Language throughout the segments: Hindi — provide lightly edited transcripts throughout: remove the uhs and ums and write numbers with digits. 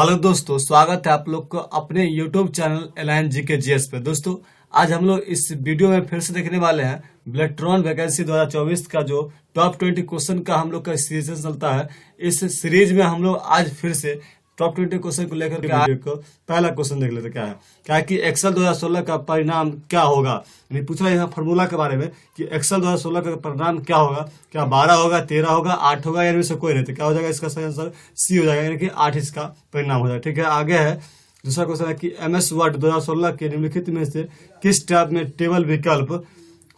हेलो दोस्तों, स्वागत है आप लोग को अपने YouTube channel align GK GS पे। दोस्तों, आज हम लोग इस वीडियो में फिर से देखने वाले हैं ब्लेट्रॉन वैकेंसी 2024 का जो टॉप 20 क्वेश्चन का हम लोग का सीरीज चलता है। इस सीरीज में हम लोग आज फिर से टॉप 20 क्वेश्चन को लेकर के को पहला क्वेश्चन देख लेते क्या कि एक्सेल 2016 का परिणाम क्या होगा। यानी पूछा यहाँ फार्मूला के बारे में कि एक्सेल 2016 का परिणाम क्या होगा, क्या 12 होगा, 13 होगा, 8 होगा, या इनमें से कोई नहीं। तो क्या हो जाएगा, इसका सही आंसर सी हो जाएगा, यानी कि 8 इसका परिणाम हो जाएगा। ठीक है, आगे है दूसरा क्वेश्चन है कि MS वर्ड 2016 के निम्नलिखित में से किस टैब में टेबल विकल्प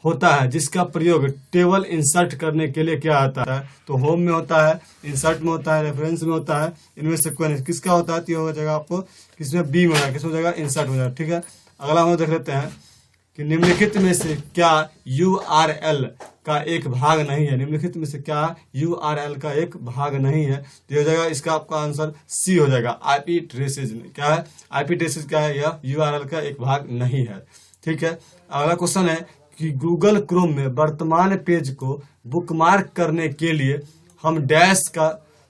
होता है जिसका प्रयोग टेबल इंसर्ट करने के लिए क्या आता है। तो होम में होता है, इंसर्ट में होता है, रेफरेंस में होता है, इनमें से कोई नहीं। किसका होता है तो हो जाएगा आपको किसमें बी में हो जाएगा, किस हो जाएगा इंसर्ट हो जाएगा। ठीक है, अगला हम देख लेते हैं कि निम्नलिखित में से क्या URL का एक भाग नहीं है। निम्नलिखित में से क्या URL का एक भाग नहीं है, तो हो जाएगा इसका आपका आंसर सी हो जाएगा। IP ट्रेसेज क्या है, IP ट्रेसेज क्या है, यह URL का एक भाग नहीं है। ठीक है, अगला क्वेश्चन है कि गूगल क्रोम में वर्तमान पेज को बुकमार्क करने के लिए हम डैश का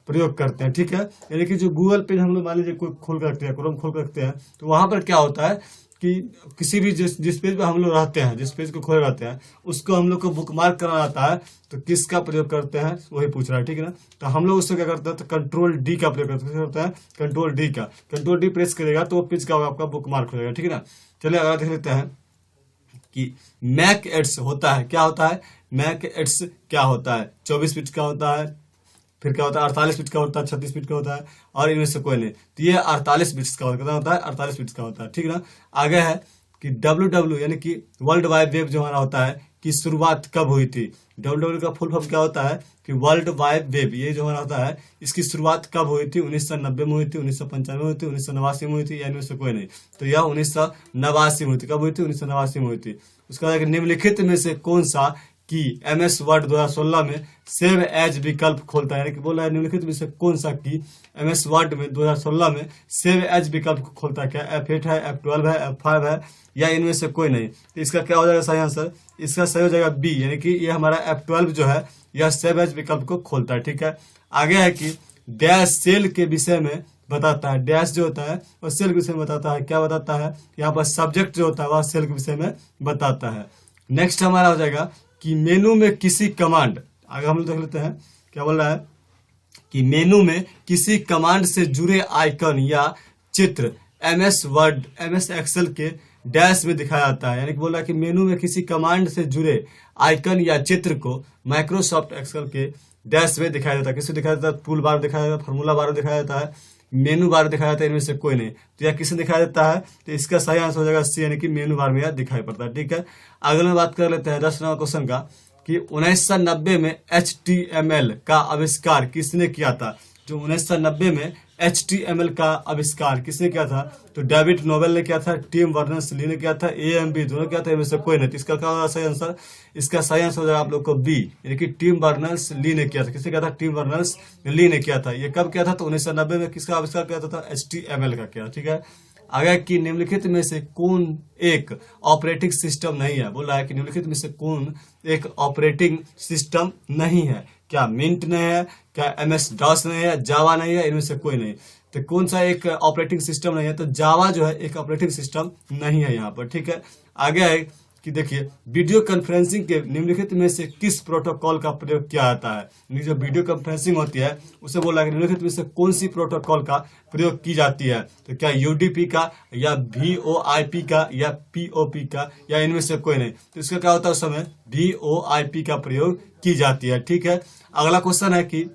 प्रयोग करते हैं। ठीक है, यानी कि जो गूगल पेज हम लोग मान लीजिए कोई खोल कर रखते हैं, क्रोम खोल कर रखते हैं, तो वहां पर क्या होता है कि किसी भी जिस पेज पे हम लोग रहते हैं, जिस पेज को खोल रहते हैं, उसको हम लोग को बुकमार्क करना आता है, तो किसका प्रयोग करते हैं वही पूछ रहा है। ठीक है ना, तो हम लोग उससे क्या करते हैं, तो कंट्रोल डी का प्रयोग करते हैं। कंट्रोल डी का, कंट्रोल डी प्रेस करेगा तो वो पेज का आपका बुकमार्क हो जाएगा। ठीक है ना, चलिए अगला देख लेते हैं कि मैक एड्स होता है, क्या होता है, मैक एड्स क्या होता है। 24 बिट का होता है, फिर क्या होता है 48 बिट का होता है, 36 बिट का होता है, और इनमें से कोई नहीं। तो ये 48 बिट्स का होता है, 48 बिट्स का होता है। ठीक है ना, आगे है कि WW यानी कि वर्ल्ड वाइड वेब जो हमारा होता है की शुरुआत कब हुई थी। WW का फुल फॉर्म क्या होता है कि वर्ल्ड वाइड वेब, ये जो हमारा होता है इसकी शुरुआत कब हुई थी। 1990 में हुई थी, 1995 में हुई थी, 1989 में हुई थी, या इनमें से कोई नहीं। तो यह 1989 में हुई थी। कब हुई थी, 1989 में हुई थी। उसके बाद निम्नलिखित में से कौन सा कि MS वर्ड 2016 में सेव एज विकल्प खोलता है। यानी कि बोल रहा है निम्नलिखित में से कौन सा कि MS वर्ड में 2016 में सेव एज विकल्प खोलता है। क्या F8 है, F12 है, F5 है, या इनमें से कोई नहीं। तो इसका क्या हो जाएगा सही आंसर, इसका सही हो जाएगा बी, यानी कि ये हमारा F12 जो है यह सेव एज विकल्प को खोलता है। ठीक है, आगे है कि डैश सेल के विषय में बताता है। डैश जो होता है वह सेल के विषय में बताता है। क्या बताता है, यहाँ पर सब्जेक्ट जो होता है वह सेल के विषय में बताता है। नेक्स्ट हमारा हो जाएगा कि मेनू में किसी कमांड, आगे हम लोग देख लेते हैं क्या बोल रहा है कि मेनू में किसी कमांड से जुड़े आइकन या चित्र MS एक्सेल के डैश में दिखाया जाता है। यानी कि बोल रहा है कि मेनू में किसी कमांड से जुड़े आइकन या चित्र को माइक्रोसॉफ्ट एक्सेल के डैश में दिखाया जाता है। किसे दिखाया जाता है, टूल बार दिखाया जाता है, फार्मूला बार दिखाया जाता है, मेनू बार दिखाया जाता है, इनमें से कोई नहीं। तो यह किसे दिखाया जाता है, तो इसका सही आंसर हो जाएगा सी, यानी कि मेनू बार में यह दिखाई पड़ता है। ठीक है, अगले में बात कर लेते हैं 10 नंबर क्वेश्चन का कि 1990 में HTML का आविष्कार किसने किया था। जो 1990 में HTML का आविष्कार किसने किया था, तो डेविड नोबेल ने किया था, टिम बर्नर्स ली ने किया था, AMB दोनों किया था, इनमें से कोई नहीं। तो इसका क्या होगा सही आंसर, इसका सही आंसर हो जाएगा आप लोग को बी, यानी कि टिम बर्नर्स ली ने किया था। किसने किया था, टिम बर्नर्स ली ने किया था। ये कब किया था, तो 1990 में किसका आविष्कार किया था, HTML का किया। ठीक है, आगे कि निम्नलिखित में से कौन एक ऑपरेटिंग सिस्टम नहीं है। बोल रहा है कि निम्नलिखित में से कौन एक ऑपरेटिंग सिस्टम नहीं है। क्या मिंट नहीं है, क्या MS DOS नहीं है, जावा नहीं है, इनमें से कोई नहीं। तो कौन सा एक ऑपरेटिंग सिस्टम नहीं है, तो जावा जो है एक ऑपरेटिंग सिस्टम नहीं है यहाँ पर। ठीक है, आगे है कि देखिए वीडियो कॉन्फ्रेंसिंग के निम्नलिखित में से किस प्रोटोकॉल का प्रयोग किया जाता है। जो वीडियो कॉन्फ्रेंसिंग होती है उसे बोला है कि निम्नलिखित में से कौन सी प्रोटोकॉल का प्रयोग की जाती है। तो क्या UDP का, या VoIP का, या POP का, या इनमें से कोई नहीं। तो इसका क्या होता है, उस समय VoIP का प्रयोग की जाती है। ठीक है, अगला क्वेश्चन है कि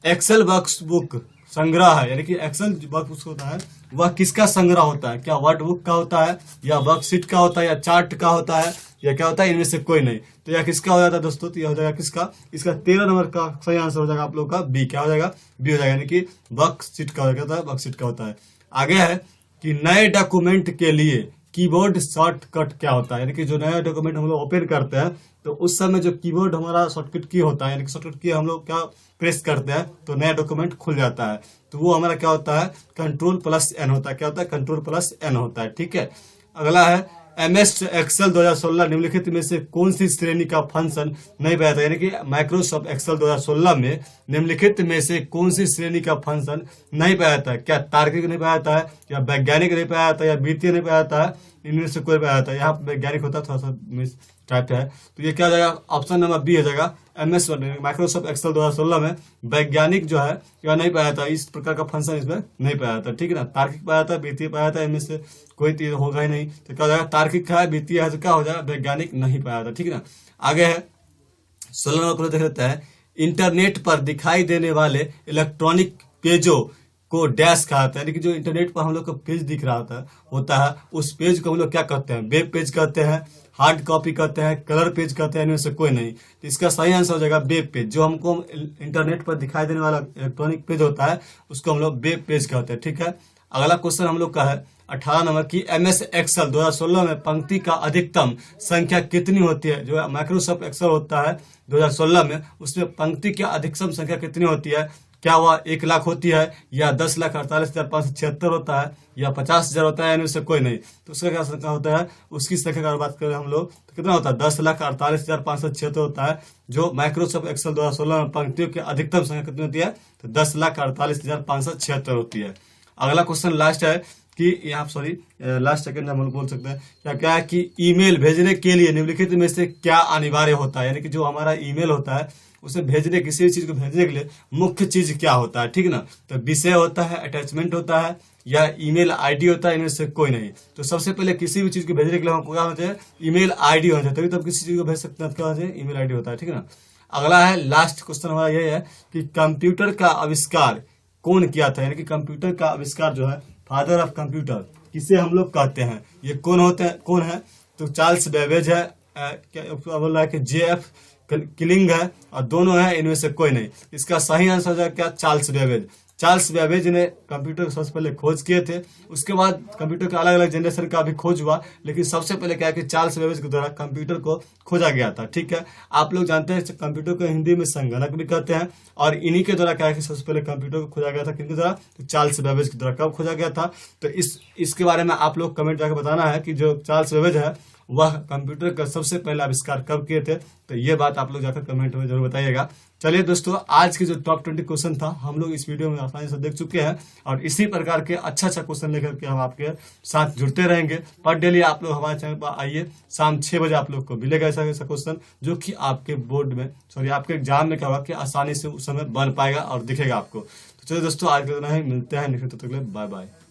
एक्सेल वर्कबुक संग्रह है, यानी कि एक्सेल वर्कबुक होता है वह किसका संग्रह होता है। क्या वर्ड बुक का होता है, या वर्कशीट का होता है, या चार्ट का होता है, या क्या होता है, इनमें से कोई नहीं। तो यह किसका हो जाता है दोस्तों, तो यह हो जाएगा किसका, इसका 13 नंबर का सही आंसर हो जाएगा आप लोग का बी। क्या हो जाएगा, बी हो जाएगा, यानी कि वर्कशीट का होता है, वर्कशीट का होता है। आगे है कि नए डॉक्यूमेंट के लिए कीबोर्ड शॉर्टकट क्या होता है। यानी कि जो नया डॉक्यूमेंट हम लोग ओपन करते हैं तो उस समय जो कीबोर्ड हमारा शॉर्टकट की होता है, यानी कि शॉर्टकट की हम लोग क्या प्रेस करते हैं तो नया डॉक्यूमेंट खुल जाता है। तो वो हमारा क्या होता है, Ctrl+N होता है। क्या होता है, Ctrl+N होता है। ठीक है, अगला है MS एक्सेल 2016 निम्नलिखित में से कौन सी श्रेणी का फंक्शन नहीं पाया था, यानी कि माइक्रोसॉफ्ट एक्सेल 2016 में निम्नलिखित में से कौन सी श्रेणी का फंक्शन नहीं पाया था। क्या तार्किक नहीं पाया था, या वैज्ञानिक नहीं पाया था, या वित्तीय नहीं पाया था, इनमें से कोई पाया था। यहाँ वैज्ञानिक होता थोड़ा सा मिस टाइप है, तो ये क्या हो जाएगा, ऑप्शन नंबर बी हो जाएगा। MS माइक्रोसॉफ्ट एक्सेल 2016 में वैज्ञानिक जो है क्या नहीं पाया था, इस प्रकार का फंक्शन इसमें नहीं पाया था, ठीक है ना। तार्किक पाया था, वित्तीय पाया था, इनमें से कोई चीज होगा ही नहीं, तो क्या हो जाएगा, तार्किक है, वित्तीय है, तो क्या हो जाएगा, वैज्ञानिक नहीं पाया था, ठीक है ना। आगे है 16 नंबर को देख लेता है। इंटरनेट पर दिखाई देने वाले इलेक्ट्रॉनिक पेजों को डैश कहा जाता है, यानी कि जो इंटरनेट पर हम लोग को पेज दिख रहा होता है उस पेज को हम लोग क्या कहते हैं, वेब पेज कहते हैं, हार्ड कॉपी कहते हैं, कलर पेज कहते हैं, इनमें से कोई नहीं। तो इसका सही आंसर हो जाएगा वेब पेज। जो हमको इंटरनेट पर दिखाई देने वाला इलेक्ट्रॉनिक पेज होता है उसको हम लोग वेब पेज कहते हैं, ठीक है। अगला क्वेश्चन हम लोग का है 18 नंबर की MS एक्सेल 2016 में पंक्ति का अधिकतम संख्या कितनी होती है। जो माइक्रोसॉफ्ट एक्सेल होता है 2016 में, उसमें पंक्ति की अधिकतम संख्या कितनी होती है। क्या वह 1 लाख होती है, या 10,48,576 होता है, या 50,000 होता है, यानी उससे कोई नहीं। तो उसका क्या संख्या होता है, उसकी संख्या की बात करें हम लोग तो कितना होता है, 10,48,576 होता है। जो माइक्रोसॉफ्ट एक्सेल 2016 में पंक्तियों की अधिकतम संख्या कितनी होती है, तो 10,48,576 होती है। अगला क्वेश्चन लास्ट है कि यहाँ लास्ट सेकंड हम लोग बोल सकते हैं क्या है कि ईमेल भेजने के लिए निम्नलिखित में से क्या अनिवार्य होता है, यानी कि जो हमारा ईमेल होता है उसे भेजने, किसी भी चीज को भेजने के लिए मुख्य चीज क्या होता है, ठीक ना। तो विषय होता है, अटैचमेंट होता है, या ईमेल आईडी होता है, इनमें से कोई नहीं। तो सबसे पहले किसी भी चीज को भेजने के लिए हमको क्या होना चाहिए, ईमेल आईडी होना चाहिए, तभी तो हम किसी चीज को भेज सकते हैं, क्या होना चाहिए, ईमेल आईडी होता है, ठीक है ना। अगला है लास्ट क्वेश्चन हमारा ये है कि कंप्यूटर का आविष्कार कौन किया था, यानी कि कंप्यूटर का आविष्कार जो है फादर ऑफ कंप्यूटर किसे हम लोग कहते हैं, ये कौन है। तो चार्ल्स बेबेज है, क्या बोल रहा है कि JF किलिंग है, और दोनों है, इनमें से कोई नहीं। इसका सही आंसर हो जाएगा क्या, चार्ल्स बेबेज। चार्ल्स बेबेज ने कंप्यूटर को सबसे पहले खोज किए थे, उसके बाद कंप्यूटर का अलग अलग जनरेशन का भी खोज हुआ, लेकिन सबसे पहले क्या है कि चार्ल्स बेबेज के द्वारा कंप्यूटर को खोजा गया था, ठीक है। आप लोग जानते हैं कंप्यूटर को हिंदी में संगणक भी कहते हैं, और इन्हीं के द्वारा क्या है कि सबसे पहले कंप्यूटर को खोजा गया था, किनके द्वारा, तो चार्ल्स बेबेज के द्वारा। कब खोजा गया था, तो इसके बारे में आप लोग कमेंट जाकर बताना है कि जो चार्ल्स बेबेज है वह कंप्यूटर का सबसे पहला आविष्कार कब किए थे। तो ये बात आप लोग जाकर कमेंट में जरूर बताइएगा। चलिए दोस्तों, आज के जो टॉप 20 क्वेश्चन था हम लोग इस वीडियो में आसानी से देख चुके हैं, और इसी प्रकार के अच्छा क्वेश्चन लेकर के हम आपके साथ जुड़ते रहेंगे। पर डेली आप लोग हमारे चैनल पर आइए, शाम 6 बजे आप लोग को मिलेगा ऐसा क्वेश्चन जो कि आपके बोर्ड में आपके एग्जाम में क्या होगा कि आसानी से उस समय बन पाएगा और दिखेगा आपको। तो चलिए दोस्तों, आज के दिन ही मिलते हैं, तब तक के लिए बाय बाय।